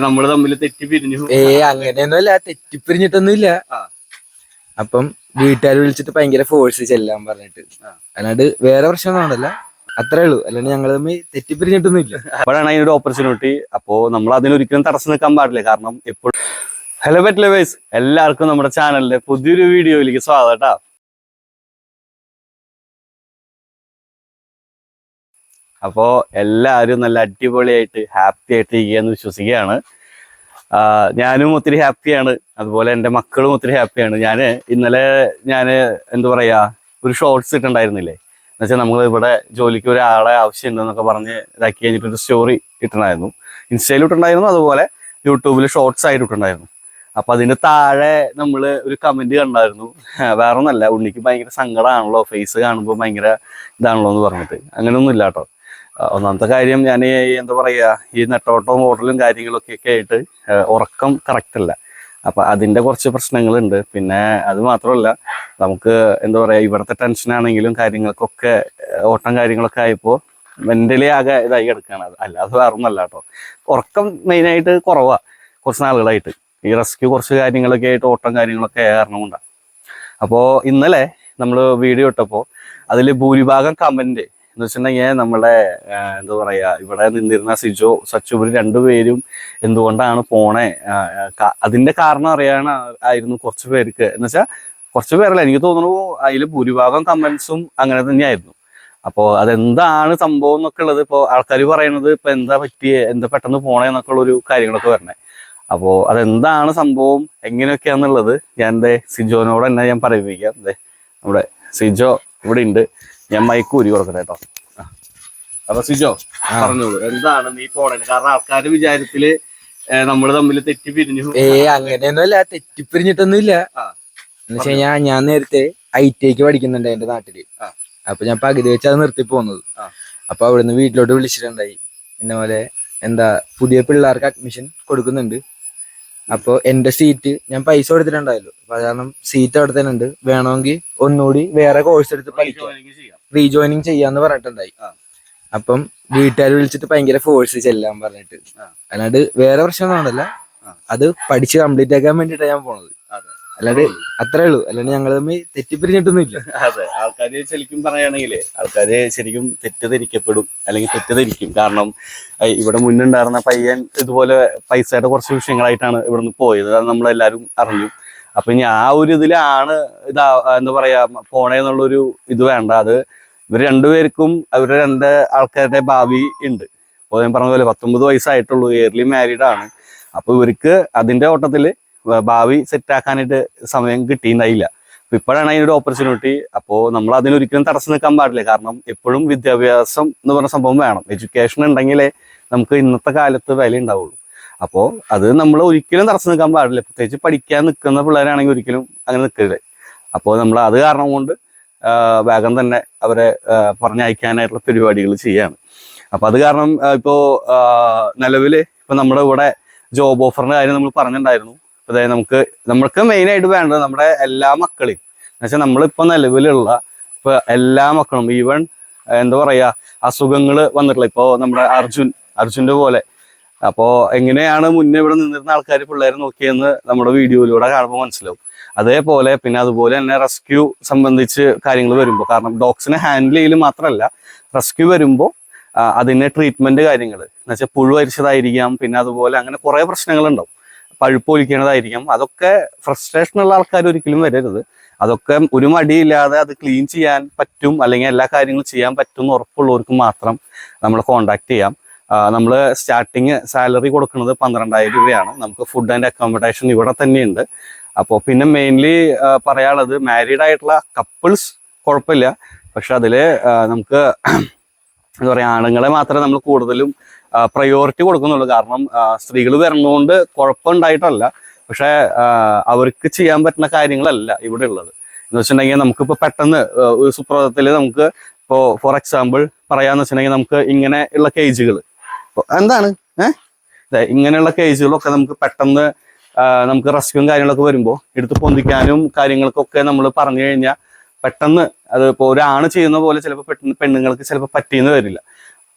നമ്മള് തമ്മിൽ തെറ്റിപ്പിരിഞ്ഞു. അങ്ങനെയൊന്നുമല്ല, തെറ്റിപ്പിരിഞ്ഞിട്ടൊന്നുമില്ല. അപ്പം വീട്ടുകാർ വിളിച്ചിട്ട് ഭയങ്കര ഫോഴ്സ് ചെല്ലാൻ പറഞ്ഞിട്ട്, അല്ലാണ്ട് വേറെ പ്രശ്നമൊന്നുമല്ല. അത്രേ ഉള്ളൂ, അല്ലാണ്ട് ഞങ്ങൾ തമ്മിൽ തെറ്റിപ്പിരിഞ്ഞിട്ടൊന്നും ഇല്ല. അപ്പോഴാണ് അതിനൊരു ഓപ്പർച്യൂണിറ്റി. അപ്പോ നമ്മൾ അതിനൊരിക്കലും തടസ്സം നിൽക്കാൻ പാടില്ല. കാരണം എപ്പോഴും ഹലോ പെറ്റ് ലവേഴ്സ്, എല്ലാവർക്കും നമ്മുടെ ചാനലിന്റെ പുതിയൊരു വീഡിയോയിലേക്ക് സ്വാഗതം കേട്ടോ. അപ്പോ എല്ലാവരും നല്ല അടിപൊളിയായിട്ട് ഹാപ്പി ആയിട്ട് ഇരിക്കുകയെന്ന് വിശ്വസിക്കുകയാണ്. ഞാനും ഒത്തിരി ഹാപ്പിയാണ്, അതുപോലെ എൻ്റെ മക്കളും ഒത്തിരി ഹാപ്പിയാണ്. ഇന്നലെ എന്താ പറയാ, ഒരു ഷോർട്സ് ഇട്ടുണ്ടായിരുന്നില്ലേ, എന്നുവെച്ചാൽ നമ്മൾ ഇവിടെ ജോലിക്ക് ഒരാളെ ആവശ്യമുണ്ടെന്നൊക്കെ പറഞ്ഞ് ഇതാക്കി കഴിഞ്ഞിട്ടൊരു സ്റ്റോറി ഇട്ടുണ്ടായിരുന്നു. ഇൻസ്റ്റയിൽ ഇട്ടുണ്ടായിരുന്നു, അതുപോലെ യൂട്യൂബിൽ ഷോർട്സ് ആയിട്ട് ഇട്ടുണ്ടായിരുന്നു. അപ്പൊ അതിന്റെ താഴെ നമ്മൾ ഒരു കമന്റ് കണ്ടായിരുന്നു. വേറെ ഒന്നല്ല, ഉണ്ണിക്ക് ഭയങ്കര സങ്കടമാണല്ലോ, ഫേസ് കാണുമ്പോൾ ഭയങ്കര ഇതാണല്ലോ എന്ന് പറഞ്ഞിട്ട്. അങ്ങനെയൊന്നും ഇല്ല കേട്ടോ. ഒന്നാമത്തെ കാര്യം, ഞാൻ എന്താ പറയുക, ഈ നെട്ടോട്ടവും ഓടലും കാര്യങ്ങളൊക്കെ ആയിട്ട് ഉറക്കം കറക്റ്റ് അല്ല. അപ്പം അതിൻ്റെ കുറച്ച് പ്രശ്നങ്ങളുണ്ട്. പിന്നെ അത് മാത്രമല്ല, നമുക്ക് എന്താ പറയുക, ഇവിടുത്തെ ടെൻഷനാണെങ്കിലും കാര്യങ്ങൾക്കൊക്കെ ഓട്ടം കാര്യങ്ങളൊക്കെ ആയപ്പോൾ മെൻ്റലി ആകെ ഇതായി കിടക്കുകയാണ്. അല്ലാതെ വേറെ ഒന്നല്ല കേട്ടോ. ഉറക്കം മെയിനായിട്ട് കുറവാണ് കുറച്ച് നാളുകളായിട്ട്. ഈ റെസ്ക്യൂ കുറച്ച് കാര്യങ്ങളൊക്കെ ആയിട്ട് ഓട്ടം കാര്യങ്ങളൊക്കെ കാരണം കൊണ്ടാണ്. അപ്പോൾ ഇന്നലെ നമ്മൾ വീഡിയോ ഇട്ടപ്പോൾ അതിൽ ഭൂരിഭാഗം കമൻറ്റ് എന്ന് വെച്ചിട്ടുണ്ടെങ്കിൽ നമ്മളെ എന്താ പറയുക, ഇവിടെ നിന്നിരുന്ന സിജോ സച്ചുബർ രണ്ടുപേരും എന്തുകൊണ്ടാണ് പോണേ, അതിൻ്റെ കാരണം ആയിരുന്നു കുറച്ച് പേർക്ക്. എന്ന് വെച്ചാൽ കുറച്ച് പേരല്ല, എനിക്ക് തോന്നുന്നു അതിൽ ഭൂരിഭാഗം കമൻസും അങ്ങനെ തന്നെയായിരുന്നു. അപ്പോൾ അതെന്താണ് സംഭവം എന്നൊക്കെ ഉള്ളത്, ഇപ്പോൾ ആൾക്കാർ പറയണത് ഇപ്പോൾ എന്താ പറ്റിയേ, എന്താ പെട്ടെന്ന് പോണേ എന്നൊക്കെ ഉള്ളൊരു കാര്യങ്ങളൊക്കെ വരണേ. അപ്പോൾ അതെന്താണ് സംഭവം എങ്ങനെയൊക്കെയാണെന്നുള്ളത് ഞാൻ സിജോനോട് തന്നെ ഞാൻ പറയിപ്പിക്കാം. നമ്മുടെ സിജോ ഇവിടെ ഉണ്ട്, ഞാൻ മൈക്ക് ഊരി കൊടുക്കട്ടെ കേട്ടോ. അപ്പൊ സിജോ പറഞ്ഞോളൂ, എന്താണ് നീ പോണേ? കാരണം ആൾക്കാർ വിചാരത്തില് നമ്മൾ തമ്മിൽ തെറ്റിപ്പിരിഞ്ഞു. അങ്ങനെയൊന്നുമല്ല, തെറ്റിപ്പിരിഞ്ഞിട്ടൊന്നുമില്ല. എന്ന് വെച്ച് കഴിഞ്ഞാൽ ഞാൻ നേരത്തെ ITI പഠിക്കുന്നുണ്ട് എന്റെ നാട്ടില്. അപ്പൊ ഞാൻ പകുതി വെച്ച് അത് നിർത്തി പോകുന്നത്. അപ്പൊ അവിടുന്ന് വീട്ടിലോട്ട് വിളിച്ചിട്ടുണ്ടായി, എന്നെ പോലെ എന്താ പുതിയ പിള്ളേർക്ക് അഡ്മിഷൻ കൊടുക്കുന്നുണ്ട്. അപ്പോൾ എന്റെ സീറ്റ് ഞാൻ പൈസ കൊടുത്തിട്ടുണ്ടായല്ലോ, അപ്പൊ കാരണം സീറ്റ് അവിടെ തന്നെ ഉണ്ട്, വേണമെങ്കിൽ ഒന്നുകൂടി വേറെ കോഴ്സ് എടുത്ത് പഠിക്കാം, റീജോയിനിങ് ചെയ്യാന്ന് പറഞ്ഞിട്ടുണ്ടായി. അപ്പം വീട്ടുകാർ വിളിച്ചിട്ട് ഭയങ്കര ഫോഴ്സ് ചെല്ലാൻ പറഞ്ഞിട്ട്, അല്ലാണ്ട് വേറെ പ്രശ്നമൊന്നുമല്ല. അത് പഠിച്ച് കംപ്ലീറ്റ് ആക്കാൻ വേണ്ടിയിട്ടാണ് ഞാൻ പോണത്. അല്ലാണ്ട് അത്രേ ഉള്ളൂ, അല്ലാണ്ട് ഞങ്ങൾ തമ്മിൽ തെറ്റിപ്പിരിഞ്ഞിട്ടൊന്നും ഇല്ല. അതെ, ആൾക്കാര് ശരിക്കും പറയുകയാണെങ്കിൽ ആൾക്കാര് ശരിക്കും തെറ്റിദ്ധരിക്കപ്പെടും, അല്ലെങ്കിൽ തെറ്റിദ്ധരിക്കും. കാരണം ഇവിടെ മുന്നുണ്ടായിരുന്ന പയ്യൻ ഇതുപോലെ പൈസയുടെ കുറച്ച് വിഷയങ്ങളായിട്ടാണ് ഇവിടുന്ന് പോയത്, അത് നമ്മളെല്ലാവരും അറിഞ്ഞു. അപ്പൊ ഇനി ആ ഒരു ഇതിലാണ് എന്താ പറയാ പോണേന്നുള്ളൊരു ഇത് വേണ്ട. അത് ഇവർ രണ്ടുപേർക്കും അവരുടെ രണ്ട് ആൾക്കാരുടെ ഭാവി ഉണ്ട്. അപ്പോൾ ഞാൻ പറഞ്ഞ പോലെ 19 വയസ്സായിട്ടുള്ളൂ, ഇയർലി മാരീഡ് ആണ്. അപ്പൊ ഇവർക്ക് അതിന്റെ ഓട്ടത്തില് ഭാവി സെറ്റാക്കാനായിട്ട് സമയം കിട്ടിയിട്ടുണ്ടായില്ല. അപ്പൊ ഇപ്പോഴാണ് അതിനൊരു ഓപ്പർച്യൂണിറ്റി. അപ്പോൾ നമ്മൾ അതിനൊരിക്കലും തടസ്സം നിൽക്കാൻ പാടില്ല. കാരണം എപ്പോഴും വിദ്യാഭ്യാസം എന്ന് പറഞ്ഞ സംഭവം വേണം. എഡ്യൂക്കേഷൻ ഉണ്ടെങ്കിലേ നമുക്ക് ഇന്നത്തെ കാലത്ത് വില ഉണ്ടാവുള്ളൂ. അപ്പോൾ അത് നമ്മൾ ഒരിക്കലും തടസ്സം നിൽക്കാൻ പാടില്ല. പ്രത്യേകിച്ച് പഠിക്കാൻ നിൽക്കുന്ന പിള്ളേരാണെങ്കിൽ ഒരിക്കലും അങ്ങനെ നിൽക്കരുത്. അപ്പോൾ നമ്മൾ അത് കാരണം കൊണ്ട് വേഗം തന്നെ അവരെ പറഞ്ഞയക്കാനായിട്ടുള്ള പരിപാടികൾ ചെയ്യാണ്. അപ്പം അത് കാരണം ഇപ്പോൾ നിലവിൽ ഇപ്പം നമ്മുടെ ഇവിടെ ജോബ് ഓഫറിൻ്റെ കാര്യം നമ്മൾ പറഞ്ഞിട്ടുണ്ടായിരുന്നു. അതായത് നമ്മൾക്ക് മെയിനായിട്ട് വേണ്ടത് നമ്മുടെ എല്ലാ മക്കളെയും, എന്നുവെച്ചാൽ നമ്മളിപ്പോൾ നിലവിലുള്ള ഇപ്പോൾ എല്ലാ മക്കളും, ഈവൻ എന്താ പറയുക, അസുഖങ്ങൾ വന്നിട്ടുള്ള ഇപ്പോൾ നമ്മുടെ അർജുൻ്റെ പോലെ. അപ്പോൾ എങ്ങനെയാണ് മുന്നേ ഇവിടെ നിന്നിരുന്ന ആൾക്കാർ പിള്ളേരെ നോക്കിയെന്ന് നമ്മുടെ വീഡിയോയിലൂടെ കാണുമ്പോൾ മനസ്സിലാവും. അതേപോലെ പിന്നെ അതുപോലെ തന്നെ റെസ്ക്യൂ സംബന്ധിച്ച് കാര്യങ്ങൾ വരുമ്പോൾ, കാരണം ഡോഗ്സിനെ ഹാൻഡിൽ ചെയ്യൽ മാത്രമല്ല, റെസ്ക്യൂ വരുമ്പോൾ അതിൻ്റെ ട്രീറ്റ്മെൻറ്റ് കാര്യങ്ങൾ എന്ന് വെച്ചാൽ പുഴു അരിച്ചതായിരിക്കാം, പിന്നെ അതുപോലെ അങ്ങനെ കുറേ പ്രശ്നങ്ങളുണ്ടാവും, പഴുപ്പൊലിക്കേണ്ടതായിരിക്കാം. അതൊക്കെ ഫ്രസ്ട്രേഷനുള്ള ആൾക്കാർ ഒരിക്കലും വരരുത്. അതൊക്കെ ഒരു മടിയില്ലാതെ അത് ക്ലീൻ ചെയ്യാൻ പറ്റും, അല്ലെങ്കിൽ എല്ലാ കാര്യങ്ങളും ചെയ്യാൻ പറ്റും എന്ന് ഉറപ്പുള്ളവർക്ക് മാത്രം നമ്മളെ കോൺടാക്ട് ചെയ്യാം. നമ്മൾ സ്റ്റാർട്ടിങ് സാലറി കൊടുക്കുന്നത് 12,000 രൂപയാണ്. നമുക്ക് ഫുഡ് ആൻഡ് അക്കോമഡേഷൻ ഇവിടെ തന്നെയുണ്ട്. അപ്പോൾ പിന്നെ മെയിൻലി പറയാനുള്ളത്, മാരീഡ് ആയിട്ടുള്ള കപ്പിൾസ് കുഴപ്പമില്ല, പക്ഷെ അതിൽ നമുക്ക് എന്താ പറയുക, ആണുങ്ങളെ മാത്രമേ നമ്മൾ കൂടുതലും പ്രയോറിറ്റി കൊടുക്കുന്നുള്ളൂ. കാരണം സ്ത്രീകൾ വരുന്നതുകൊണ്ട് കുഴപ്പമുണ്ടായിട്ടല്ല, പക്ഷേ അവർക്ക് ചെയ്യാൻ പറ്റുന്ന കാര്യങ്ങളല്ല ഇവിടെ ഉള്ളത്. എന്ന് വെച്ചിട്ടുണ്ടെങ്കിൽ നമുക്കിപ്പോൾ പെട്ടെന്ന് ഒരു സുപ്രഭാതത്തിൽ നമുക്ക് ഇപ്പോൾ ഫോർ എക്സാമ്പിൾ പറയാന്ന് വെച്ചിട്ടുണ്ടെങ്കിൽ, നമുക്ക് ഇങ്ങനെ ഉള്ള കേജുകൾ എന്താണ് ഇങ്ങനെയുള്ള കേജുകളൊക്കെ നമുക്ക് പെട്ടെന്ന് നമുക്ക് റെസ്ക്യൂവും കാര്യങ്ങളൊക്കെ വരുമ്പോൾ എടുത്ത് പൊന്തിക്കാനും കാര്യങ്ങൾക്കൊക്കെ നമ്മൾ പറഞ്ഞു കഴിഞ്ഞാൽ പെട്ടെന്ന് അത് ഇപ്പോൾ ഒരാണ് ചെയ്യുന്ന പോലെ ചിലപ്പോൾ പെണ്ണുങ്ങൾക്ക് ചിലപ്പോൾ പറ്റിയെന്ന് വരില്ല.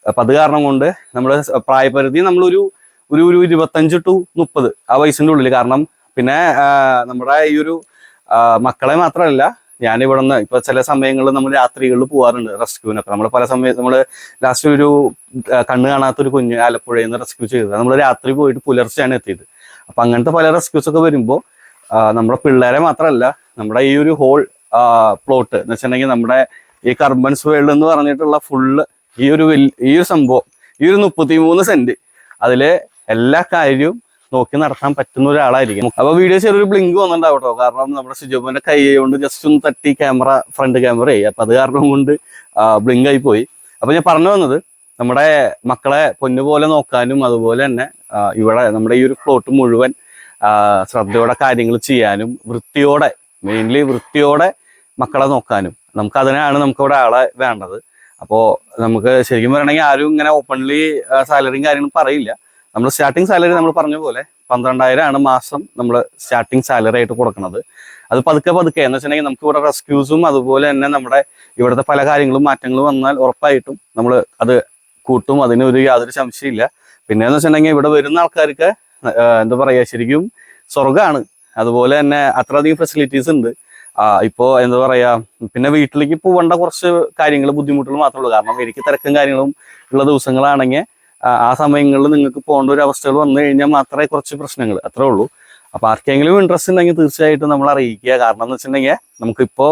അപ്പം അത് കാരണം കൊണ്ട് നമ്മൾ പ്രായപരിധി നമ്മളൊരു ഒരു 25 to 30 ആ വയസ്സിന്റെ ഉള്ളിൽ. കാരണം പിന്നെ നമ്മുടെ ഈ ഒരു മക്കളെ മാത്രമല്ല, ഞാൻ ഇവിടെ നിന്ന് ഇപ്പൊ ചില സമയങ്ങളിൽ നമ്മൾ രാത്രികളിൽ പോകാറുണ്ട് റെസ്ക്യൂവിനൊക്കെ. നമ്മൾ പല സമയത്ത് നമ്മൾ ലാസ്റ്റ് ഒരു കണ്ണ് കാണാത്തൊരു കുഞ്ഞ് ആലപ്പുഴയിൽ നിന്ന് റെസ്ക്യൂ ചെയ്തത് നമ്മൾ രാത്രി പോയിട്ട് പുലർച്ചെയാണ് എത്തിയത്. അപ്പൊ അങ്ങനത്തെ പല റെസ്ക്യൂസ് ഒക്കെ വരുമ്പോൾ നമ്മുടെ പിള്ളേരെ മാത്രമല്ല, നമ്മുടെ ഈ ഒരു ഹോൾ പ്ലോട്ട് എന്ന് വെച്ചിട്ടുണ്ടെങ്കിൽ നമ്മുടെ ഈ കർബൻസ് വേൾഡ് എന്ന് പറഞ്ഞിട്ടുള്ള ഫുള്ള് ഈ ഒരു സംഭവം, ഈ ഒരു 33 സെന്റ് അതില് എല്ലാ കാര്യവും നോക്കി നടത്താൻ പറ്റുന്ന ഒരാളായിരിക്കും. അപ്പൊ വീഡിയോ ചെറിയൊരു ബ്ലിങ്ക് വന്നിട്ടുണ്ടാവും കേട്ടോ. കാരണം നമ്മുടെ സിജോബന്റെ കൈ കൊണ്ട് ജസ്റ്റ് ഒന്ന് തട്ടി ഫ്രണ്ട് ക്യാമറ അപ്പൊ അത് കാരണം കൊണ്ട് ബ്ലിങ്ക് ആയി പോയി. അപ്പൊ ഞാൻ പറഞ്ഞു വന്നത്, നമ്മുടെ മക്കളെ പൊന്നുപോലെ നോക്കാനും അതുപോലെ തന്നെ ഇവിടെ നമ്മുടെ ഈ ഒരു പ്ലോട്ട് മുഴുവൻ ശ്രദ്ധയോടെ കാര്യങ്ങൾ ചെയ്യാനും വൃത്തിയോടെ, മെയിൻലി വൃത്തിയോടെ മക്കളെ നോക്കാനും നമുക്കതിനാണ് നമുക്കിവിടെ ആളെ വേണ്ടത്. അപ്പോൾ നമുക്ക് ശരിക്കും പറയണമെങ്കിൽ ആരും ഇങ്ങനെ ഓപ്പൺലി സാലറിയും കാര്യങ്ങളും പറയില്ല. നമ്മൾ സ്റ്റാർട്ടിങ് സാലറി നമ്മൾ പറഞ്ഞ പോലെ 12,000 ആണ് മാസം നമ്മൾ സ്റ്റാർട്ടിങ് സാലറി ആയിട്ട് കൊടുക്കുന്നത്. അത് പതുക്കെ എന്ന് വെച്ചിട്ടുണ്ടെങ്കിൽ നമുക്ക് ഇവിടെ റെസ്ക്യൂസും അതുപോലെ തന്നെ നമ്മുടെ ഇവിടുത്തെ പല കാര്യങ്ങളും മാറ്റങ്ങളും വന്നാൽ ഉറപ്പായിട്ടും നമ്മൾ അത് കൂട്ടും. അതിനൊരു യാതൊരു സംശയമില്ല. പിന്നെ എന്ന് വെച്ചിട്ടുണ്ടെങ്കിൽ ഇവിടെ വരുന്ന ആൾക്കാർക്ക് എന്താ പറയുക, ശരിക്കും സ്വർഗ്ഗമാണ്. അതുപോലെ തന്നെ അത്രയധികം ഫെസിലിറ്റീസ് ഉണ്ട്. ഇപ്പോൾ എന്താ പറയാ, പിന്നെ വീട്ടിലേക്ക് പോകേണ്ട കുറച്ച് കാര്യങ്ങൾ ബുദ്ധിമുട്ടുകൾ മാത്രമേ ഉള്ളൂ. കാരണം എനിക്ക് തിരക്കും കാര്യങ്ങളും ഉള്ള ദിവസങ്ങളാണെങ്കിൽ ആ സമയങ്ങളിൽ നിങ്ങൾക്ക് പോകേണ്ട ഒരു അവസ്ഥകൾ വന്നു കഴിഞ്ഞാൽ മാത്രമേ കുറച്ച് പ്രശ്നങ്ങൾ അത്രേ ഉള്ളൂ. അപ്പൊ ആർക്കെങ്കിലും ഇൻട്രസ്റ്റ് ഉണ്ടെങ്കിൽ തീർച്ചയായിട്ടും നമ്മൾ അറിയിക്കുക. കാരണം എന്ന് വെച്ചിട്ടുണ്ടെങ്കിൽ നമുക്കിപ്പോൾ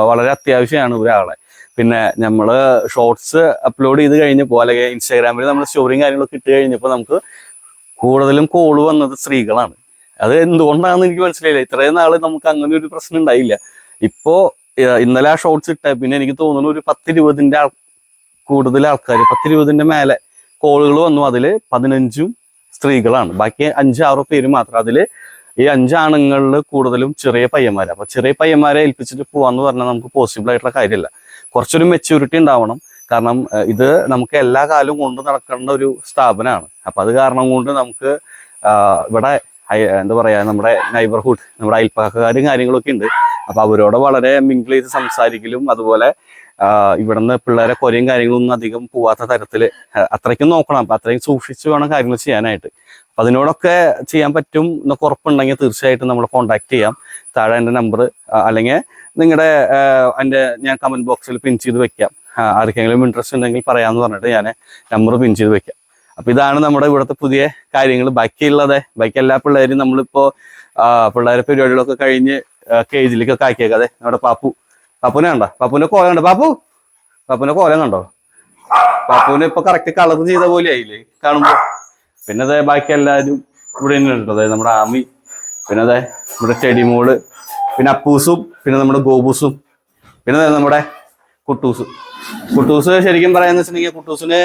വളരെ അത്യാവശ്യമാണ് ഒരാളെ. പിന്നെ നമ്മൾ ഷോർട്സ് അപ്ലോഡ് ചെയ്ത് കഴിഞ്ഞപ്പോൾ അല്ലെങ്കിൽ ഇൻസ്റ്റാഗ്രാമിൽ നമ്മൾ സ്റ്റോറിയും കാര്യങ്ങളൊക്കെ ഇട്ട് കഴിഞ്ഞപ്പോൾ നമുക്ക് കൂടുതലും കോള് വന്നത് സ്ത്രീകളാണ്. അത് എന്തുകൊണ്ടാണെന്ന് എനിക്ക് മനസ്സിലായില്ല. ഇത്രയും നാള് നമുക്ക് അങ്ങനെ ഒരു പ്രശ്നം ഉണ്ടായില്ല. ഇപ്പോ ഇന്നലെ ആ ഷോർട്സ് ഇട്ട പിന്നെ എനിക്ക് തോന്നുന്നു ഒരു 10-20 കൂടുതൽ ആൾക്കാർ, 10-20 മേലെ കോളുകൾ വന്നു. അതില് 15 സ്ത്രീകളാണ്, ബാക്കി 5-6 പേര് മാത്രം. അതില് ഈ 5 ആണുങ്ങളിൽ കൂടുതലും ചെറിയ പയ്യന്മാരെ. അപ്പൊ ചെറിയ പയ്യന്മാരെ ഏൽപ്പിച്ചിട്ട് പോവാന്ന് പറഞ്ഞാൽ നമുക്ക് പോസിബിൾ ആയിട്ടുള്ള കാര്യമില്ല. കുറച്ചൊരു മെച്യൂരിറ്റി ഉണ്ടാവണം. കാരണം ഇത് നമുക്ക് എല്ലാ കാലവും കൊണ്ട് നടക്കേണ്ട ഒരു സ്ഥാപനമാണ്. അപ്പൊ അത് കാരണം കൊണ്ട് നമുക്ക് ഇവിടെ എന്താ പറയാ, നമ്മുടെ നൈബർഹുഡ്, നമ്മുടെ അയൽപ്പക്കക്കാരും കാര്യങ്ങളൊക്കെ ഉണ്ട്. അപ്പൊ അവരോട് വളരെ മിങ്കിൾ ചെയ്ത് സംസാരിക്കലും അതുപോലെ ഇവിടുന്ന് പിള്ളേരെ കൊരയും കാര്യങ്ങളൊന്നും അധികം പോവാത്ത തരത്തില് അത്രയ്ക്കും നോക്കണം. അപ്പൊ അത്രയും സൂക്ഷിച്ച് വേണം കാര്യങ്ങൾ ചെയ്യാനായിട്ട്. അപ്പൊ അതിനോടൊക്കെ ചെയ്യാൻ പറ്റും എന്നൊക്കെ ഉറപ്പുണ്ടെങ്കിൽ തീർച്ചയായിട്ടും നമ്മൾ കോൺടാക്ട് ചെയ്യാം. താഴെ എൻ്റെ നമ്പർ അല്ലെങ്കിൽ നിങ്ങളുടെ ഞാൻ കമന്റ് ബോക്സിൽ പിൻ ചെയ്ത് വെക്കാം. ആർക്കെങ്കിലും ഇൻട്രസ്റ്റ് ഉണ്ടെങ്കിൽ പറയാമെന്ന് പറഞ്ഞിട്ട് ഞാൻ നമ്പർ പിൻ ചെയ്ത് വെക്കാം. അപ്പൊ ഇതാണ് നമ്മുടെ ഇവിടുത്തെ പുതിയ കാര്യങ്ങൾ. ബാക്കി എല്ലാ പിള്ളേരും നമ്മളിപ്പോ പിള്ളേരെ പരിപാടികളൊക്കെ കഴിഞ്ഞ് കേജിലേക്കൊക്കെ ആക്കിയേക്കാതെ നമ്മുടെ പാപ്പുനെ കണ്ടോ, പാപ്പുവിന്റെ കോലം കണ്ടോ, പാപ്പുവിന്റെ കോലം കണ്ടോ, പാപ്പുവിന് ഇപ്പൊ കറക്റ്റ് കളർ ചെയ്ത പോലെ ആയില്ലേ കാണുമ്പോ. പിന്നെ അതെ ബാക്കി എല്ലാവരും ഇവിടെ തന്നെ ഉണ്ട്. അതായത് നമ്മുടെ ആമി, പിന്നെ അതെ നമ്മുടെ ചെടിമോള്, പിന്നെ അപ്പൂസും, പിന്നെ നമ്മുടെ ഗോബൂസും, പിന്നെ നമ്മുടെ കുട്ടൂസ് ശരിക്കും പറയാന്ന് വെച്ചിട്ടുണ്ടെങ്കിൽ കുട്ടൂസിന്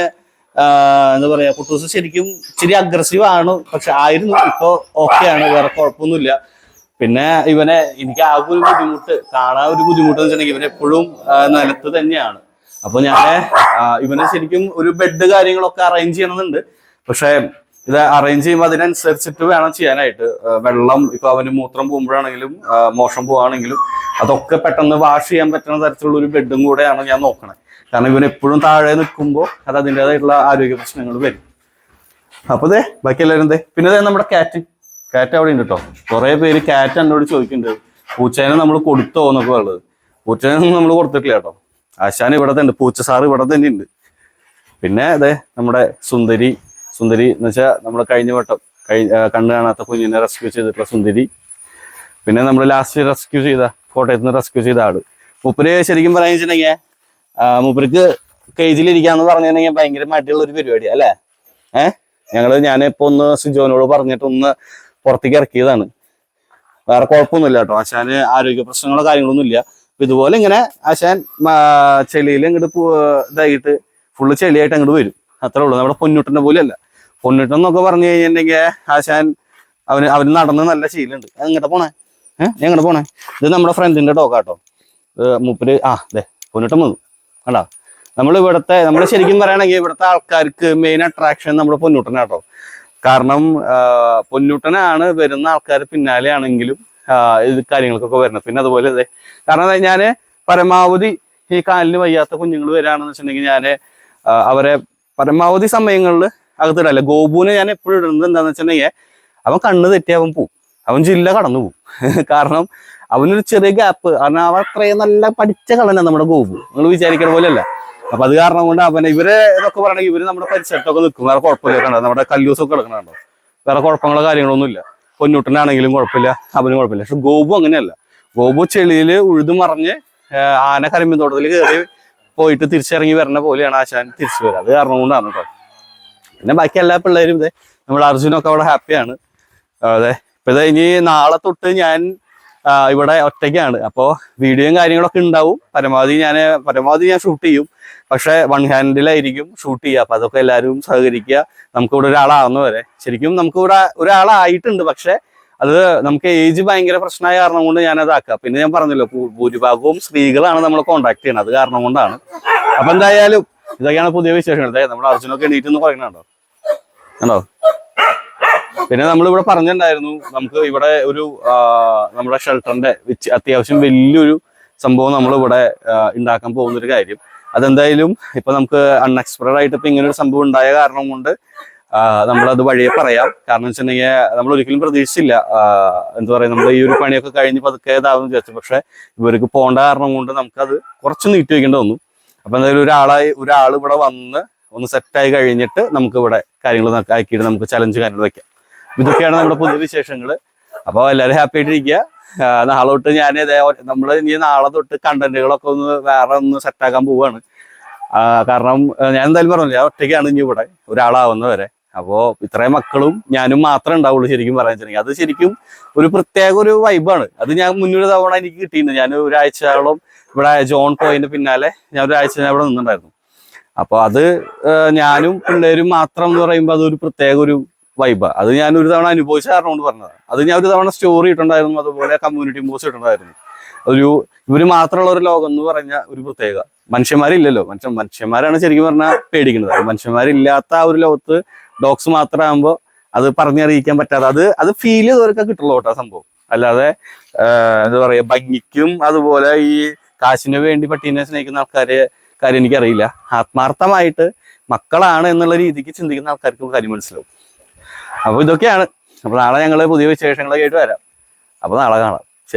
എന്താ പറയാ, കുട്ടൂസ് ശരിക്കും ഇച്ചിരി അഗ്രസീവ് ആണ്. പക്ഷെ ആയിരുന്നു, ഇപ്പൊ ഓക്കെയാണ്, വേറെ കുഴപ്പമൊന്നുമില്ല. പിന്നെ ഇവനെ എനിക്ക് ആകെ ഒരു ബുദ്ധിമുട്ട്, കാണാൻ ഒരു ബുദ്ധിമുട്ട് എന്ന് വെച്ചിട്ടുണ്ടെങ്കിൽ ഇവൻ എപ്പോഴും നിലത്ത് തന്നെയാണ്. അപ്പൊ ഞാൻ ഇവന് ശരിക്കും ഒരു ബെഡ് കാര്യങ്ങളൊക്കെ അറേഞ്ച് ചെയ്യണമെന്നുണ്ട്. പക്ഷെ ഇത് അറേഞ്ച് ചെയ്യുമ്പോൾ അതിനനുസരിച്ചിട്ട് വേണം ചെയ്യാനായിട്ട്. വെള്ളം ഇപ്പൊ അവന് മൂത്രം പോകുമ്പോഴാണെങ്കിലും മോശം പോവാണെങ്കിലും അതൊക്കെ പെട്ടെന്ന് വാഷ് ചെയ്യാൻ പറ്റുന്ന തരത്തിലുള്ള ഒരു ബെഡും കൂടെയാണ് ഞാൻ നോക്കണത്. കാരണം ഇവൻ എപ്പോഴും താഴെ നിൽക്കുമ്പോൾ അത് അതിൻ്റെതായിട്ടുള്ള ആരോഗ്യ പ്രശ്നങ്ങൾ വരും. അപ്പൊ ബാക്കി എല്ലാവരും പിന്നെ നമ്മുടെ കാറ്റ് അവിടെ ഉണ്ട് കേട്ടോ. കുറെ പേര് കാറ്റ് എന്നോട് ചോദിക്കുന്നുണ്ട്, പൂച്ചേനെ നമ്മൾ കൊടുത്തോ എന്നൊക്കെ ഉള്ളത്. പൂച്ചേനൊന്നും നമ്മൾ കൊടുത്തിട്ടില്ല കേട്ടോ. ആശാൻ ഇവിടെ തന്നെ ഉണ്ട്, പൂച്ച സാറ് ഇവിടെ തന്നെ ഉണ്ട്. പിന്നെ നമ്മുടെ സുന്ദരി എന്ന് വെച്ചാൽ നമ്മൾ കഴിഞ്ഞ വട്ടം കണ്ണു കാണാത്ത കുഞ്ഞിനെ റെസ്ക്യൂ ചെയ്തിട്ടുള്ള സുന്ദരി. പിന്നെ നമ്മൾ ലാസ്റ്റ് കോട്ടയത്ത് നിന്ന് റെസ്ക്യൂ ചെയ്ത ആള്. മൂപ്പര് ശരിക്കും പറയാന്ന് വെച്ചിട്ടുണ്ടെങ്കിൽ മൂപ്പർക്ക് കേജിലിരിക്കാന്ന് പറഞ്ഞിട്ടുണ്ടെങ്കിൽ ഭയങ്കര മടിയുള്ള ഒരു പരിപാടി അല്ലേ. ഞാനിപ്പോ ഒന്ന് സിജോനോട് പറഞ്ഞിട്ട് ഒന്ന് പുറത്തേക്ക് ഇറക്കിയതാണ്. വേറെ കുഴപ്പമൊന്നുമില്ല കേട്ടോ. ആശാന് ആരോഗ്യ പ്രശ്നങ്ങളോ കാര്യങ്ങളൊന്നും ഇല്ല. അപ്പൊ ഇതുപോലെ ഇങ്ങനെ ആശാൻ ചെളിയിൽ അങ്ങോട്ട് ഇതായിട്ട് ഫുള്ള് ചെളിയായിട്ട് അങ്ങോട്ട് വരും, അത്രേ ഉള്ളൂ. നമ്മുടെ പൊന്നുട്ടന്റെ പോലെയല്ല. പൊന്നുട്ടൻ എന്നൊക്കെ പറഞ്ഞു കഴിഞ്ഞിട്ടുണ്ടെങ്കിൽ ആശാൻ അവന് നടന്ന് നല്ല ശീലമുണ്ട്. എങ്ങോട്ടാ പോണേ, എങ്ങോട്ട് പോണേ? ഇത് നമ്മുടെ ഫ്രണ്ടിന്റെ ഡോഗാട്ടോ. മൂപ്പര് പൊന്നുട്ടൻ വന്നു കണ്ടാ. നമ്മൾ ശരിക്കും പറയുകയാണെങ്കിൽ ഇവിടുത്തെ ആൾക്കാർക്ക് മെയിൻ അട്രാക്ഷൻ നമ്മുടെ പൊന്നുട്ടനാട്ടോ. കാരണം പൊന്നുട്ടനാണ് വരുന്ന ആൾക്കാർ പിന്നാലെയാണെങ്കിലും ഇത് കാര്യങ്ങൾക്കൊക്കെ വരുന്നത്. പിന്നെ അതുപോലെ കാരണം ഞാൻ പരമാവധി ഈ കാലിന് വയ്യാത്ത കുഞ്ഞുങ്ങൾ വരികയാണെന്ന് വെച്ചിട്ടുണ്ടെങ്കിൽ ഞാൻ അവരെ പരമാവധി സമയങ്ങളിൽ അകത്തിടല്ലേ. ഗോപുവിനെ ഞാൻ എപ്പോഴും ഇടുന്നത് എന്താന്ന് വെച്ചിട്ടുണ്ടെങ്കിൽ അവൻ കണ്ണ് തെറ്റി അവൻ പോവും, അവൻ ജില്ല കടന്നു പോവും. കാരണം അവനൊരു ചെറിയ ഗ്യാപ്പ്, കാരണം അവൻ അത്രയും നല്ല പഠിച്ച കളനാണ് നമ്മുടെ ഗോപു, നിങ്ങൾ വിചാരിക്കണ പോലെയല്ല. അപ്പൊ അത് കാരണം കൊണ്ട് അവനെ ഇവരെ ഇതൊക്കെ പറയണെങ്കിൽ ഇവര് നമ്മുടെ പരിസരത്തൊക്കെ നിൽക്കും, വേറെ കുഴപ്പമില്ല. കണ്ടോ നമ്മുടെ കല്ലൂസൊക്കെ കിടക്കണുണ്ടോ, വേറെ കുഴപ്പങ്ങളോ കാര്യങ്ങളൊന്നും ഇല്ല. പൊന്നൂട്ടനാണെങ്കിലും കുഴപ്പമില്ല, അവനും കുഴപ്പമില്ല. പക്ഷെ ഗോപു അങ്ങനെയല്ല. ഗോപു ചെളിയില് ഉഴുതു മറിഞ്ഞ് ആന കരിമ്പിൻ തോട്ടത്തിൽ കയറി പോയിട്ട് തിരിച്ചിറങ്ങി വരണ പോലെയാണ് ആശാൻ തിരിച്ചു വരിക. അത് കാരണം കൊണ്ടാണ് കേട്ടോ. പിന്നെ ബാക്കി എല്ലാ പിള്ളേരും ഇതേ നമ്മുടെ അർജുനൊക്കെ അവിടെ ഹാപ്പിയാണ്. അതെ, ഇപ്പൊ ഇനി നാളെ തൊട്ട് ഞാൻ ഇവിടെ ഒറ്റയ്ക്കാണ്. അപ്പോൾ വീഡിയോയും കാര്യങ്ങളൊക്കെ ഉണ്ടാവും. പരമാവധി ഞാൻ ഷൂട്ട് ചെയ്യും, പക്ഷെ വൺ ഹാൻഡിലായിരിക്കും ഷൂട്ട് ചെയ്യുക. അപ്പൊ അതൊക്കെ എല്ലാവരും സഹകരിക്കുക. നമുക്കിവിടെ ഒരാളാവുന്നവരെ ശരിക്കും നമുക്കിവിടെ ഒരാളായിട്ടുണ്ട്, പക്ഷെ അത് നമുക്ക് ഏജ് ഭയങ്കര പ്രശ്നമായ കാരണം കൊണ്ട് ഞാനത് ആക്കാം. പിന്നെ ഞാൻ പറഞ്ഞല്ലോ, ഭൂരിഭാഗവും സ്ത്രീകളാണ് നമ്മൾ കോൺടാക്ട് ചെയ്യുന്നത്, അത് കാരണം കൊണ്ടാണ്. അപ്പൊ എന്തായാലും ഇതൊക്കെയാണ് പുതിയ വിശേഷങ്ങൾ. നമ്മുടെ അർജുനൊക്കെ എണീറ്റ് പറയണുണ്ടോ കണ്ടോ. പിന്നെ നമ്മളിവിടെ പറഞ്ഞിട്ടുണ്ടായിരുന്നു നമുക്ക് ഇവിടെ ഒരു നമ്മുടെ ഷെൽട്ടറിന്റെ അത്യാവശ്യം വലിയൊരു സംഭവം നമ്മളിവിടെ ഉണ്ടാക്കാൻ പോകുന്നൊരു കാര്യം. അതെന്തായാലും ഇപ്പൊ നമുക്ക് അൺഎക്സ്പെക്ടഡ് ആയിട്ട് ഇപ്പൊ ഇങ്ങനെ ഒരു സംഭവം ഉണ്ടായ കാരണം കൊണ്ട് നമ്മളത് വഴിയെ പറയാം. കാരണം വെച്ചിട്ടുണ്ടെങ്കിൽ നമ്മൾ ഒരിക്കലും പ്രതീക്ഷിച്ചില്ല. എന്താ പറയുക, നമ്മൾ ഈ ഒരു പണിയൊക്കെ കഴിഞ്ഞ് പതുക്കെ ഇതാവെന്ന് വിചാരിച്ചു. പക്ഷെ ഇവർക്ക് പോകേണ്ട കാരണം കൊണ്ട് നമുക്കത് കുറച്ച് നീട്ടി വെക്കേണ്ടി വന്നു. അപ്പൊ എന്തായാലും ഒരാൾ ഇവിടെ വന്ന് ഒന്ന് സെറ്റായി കഴിഞ്ഞിട്ട് നമുക്ക് ഇവിടെ കാര്യങ്ങൾ ആക്കിയിട്ട് നമുക്ക് ചലഞ്ച് കാര്യങ്ങൾ വെക്കാം. ഇതൊക്കെയാണ് നമ്മുടെ പുതിയ വിശേഷങ്ങൾ. അപ്പോൾ എല്ലാവരും ഹാപ്പി ആയിട്ടിരിക്കുക. നാളെ തൊട്ട് നമ്മൾ ഇനി നാളെ തൊട്ട് കണ്ടന്റുകളൊക്കെ വേറെ ഒന്ന് സെറ്റാക്കാൻ പോവുകയാണ്. കാരണം ഞാൻ എന്തായാലും പറഞ്ഞില്ല, ഞാൻ ഒറ്റയ്ക്കാണ് ഇനി ഇവിടെ ഒരാളാവുന്നവരെ. അപ്പോൾ ഇത്രയും മക്കളും ഞാനും മാത്രമേ ഉണ്ടാവുള്ളൂ ശരിക്കും പറയാൻ വെച്ചിട്ടുണ്ടെങ്കിൽ. അത് ശരിക്കും ഒരു പ്രത്യേക ഒരു വൈബാണ്. അത് ഞാൻ മുന്നൊരു തവണ എനിക്ക് കിട്ടിയിട്ടുണ്ട്. ഞാൻ ഒരാഴ്ചയോളം ഇവിടെ ജോൺ പോയിന്റ് പിന്നാലെ ഞാൻ ഒരാഴ്ച ഇവിടെ നിന്നിട്ടുണ്ടായിരുന്നു. അപ്പോൾ അത് ഞാനും പിള്ളേരും മാത്രം എന്ന് പറയുമ്പോൾ അതൊരു പ്രത്യേക ഒരു വൈബാ. അത് ഞാൻ ഒരു തവണ അനുഭവിച്ച കാരണം കൊണ്ട് പറഞ്ഞതാണ്. അത് ഞാൻ ഒരു തവണ സ്റ്റോറി ഇട്ടുണ്ടായിരുന്നു, അതുപോലെ കമ്മ്യൂണിറ്റി പോസ്റ്റ് ഇട്ടുണ്ടായിരുന്നു. ഇവര് മാത്രമുള്ള ഒരു ലോകം എന്ന് പറഞ്ഞ ഒരു പ്രത്യേക. മനുഷ്യന്മാരില്ലല്ലോ, മനുഷ്യന്മാരാണ് ശരിക്കും പറഞ്ഞാൽ പേടിക്കുന്നത്. മനുഷ്യന്മാരില്ലാത്ത ആ ഒരു ലോകത്ത് ഡോഗ്സ് മാത്രമാകുമ്പോൾ അത് പറഞ്ഞറിയിക്കാൻ പറ്റാതെ അത് ഫീൽ ചെയ്തവർക്ക് കിട്ടുള്ളൂ കേട്ടോ സംഭവം. അല്ലാതെ എന്താ പറയാ, ഭംഗിക്കും അതുപോലെ ഈ കാശിന് വേണ്ടി പട്ടീനെ സ്നേഹിക്കുന്ന ആൾക്കാരെ കാര്യം എനിക്കറിയില്ല. ആത്മാർത്ഥമായിട്ട് മക്കളാണ് എന്നുള്ള രീതിക്ക് ചിന്തിക്കുന്ന ആൾക്കാർക്ക് കാര്യം മനസ്സിലാവും. അപ്പൊ ഇതൊക്കെയാണ്. അപ്പൊ നാളെ ഞങ്ങള് പുതിയ വിശേഷങ്ങളൊക്കെ ആയിട്ട് വരാം. അപ്പൊ നാളെ കാണാം.